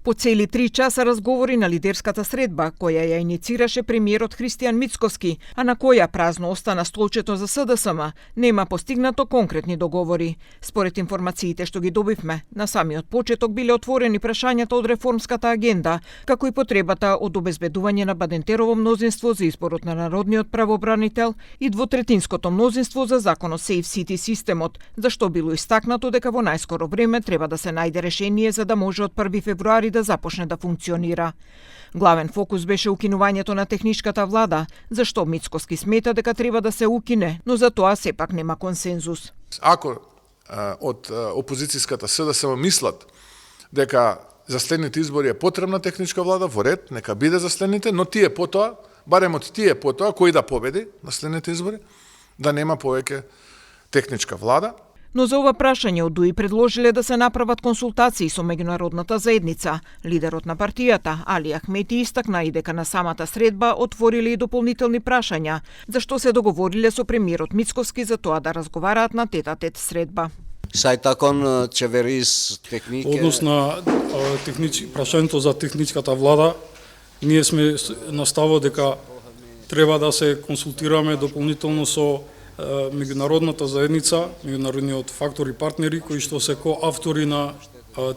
По цели 3 часа разговори на лидерската средба, која ја иницираше премиерот Христијан Мицкоски, а на која празно остана столчето за СДСМ, нема постигнато конкретни договори. Според информациите што ги добивме, на самиот почеток биле отворени прашањата од реформската агенда, како и потребата од обезбедување на Бадентерово мнозинство за изборот на народниот правобранител и двотретинското мнозинство за законот Safe City системот, зашто било истакнато дека во најскоро време треба да се најде решение за да може од 1 февруари да започне да функционира. Главен фокус беше укинувањето на техничката влада, зашто Мицкоски смета дека треба да се укине, но за тоа сепак нема консензус. Ако од опозицијската СДСМ мислат дека за следните избори е потребна техничка влада, во ред, нека биде за следните, но тие потоа, барем од тие потоа, кој да победи на следните избори, да нема повеќе техничка влада. Но за ова прашање од ДУИ предложиле да се направат консултации со меѓународната заедница. Лидерот на партијата, Али Ахмети, истакна и дека на самата средба отвориле и дополнителни прашања, зашто се договориле со премиерот Мицкоски за тоа да разговараат на тет-а-тет средба. Однос на прашањето за техничката влада, ние сме на ставот дека треба да се консултираме дополнително со меѓународната заедница, меѓународниот фактор и партнери кои што се коавтори на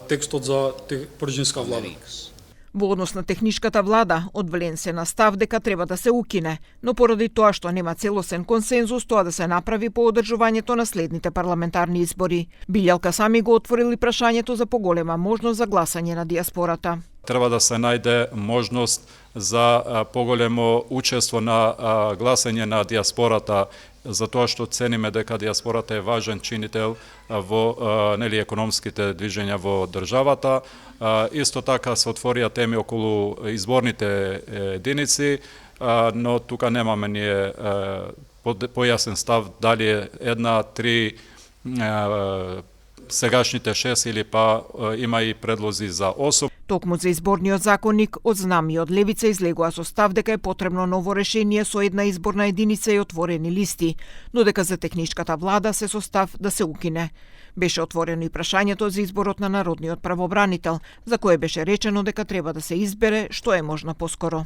текстот за пржинска влада. Во однос на техничката влада, одвлен се на став дека треба да се укине, но поради тоа што нема целосен консензус, тоа да се направи по одржувањето на следните парламентарни избори. Билјалка сами го отворили прашањето за поголема можност за гласање на диаспората. Треба да се најде можност за поголемо учество на гласање на диаспората, за тоа што цениме дека диаспората е важен чинител во економските движења во државата. Исто така се отворија теми околу изборните единици, но тука немаме ние појасен став дали е 1, 3 сегашните 6 или па има и предлози за 8. Токму за изборниот законник, од Знам и од Левица излегува со став дека е потребно ново решение со една изборна единица и отворени листи, но дека за техничката влада се со став да се укине. Беше отворено и прашањето за изборот на народниот правобранител, за кое беше речено дека треба да се избере што е можно поскоро.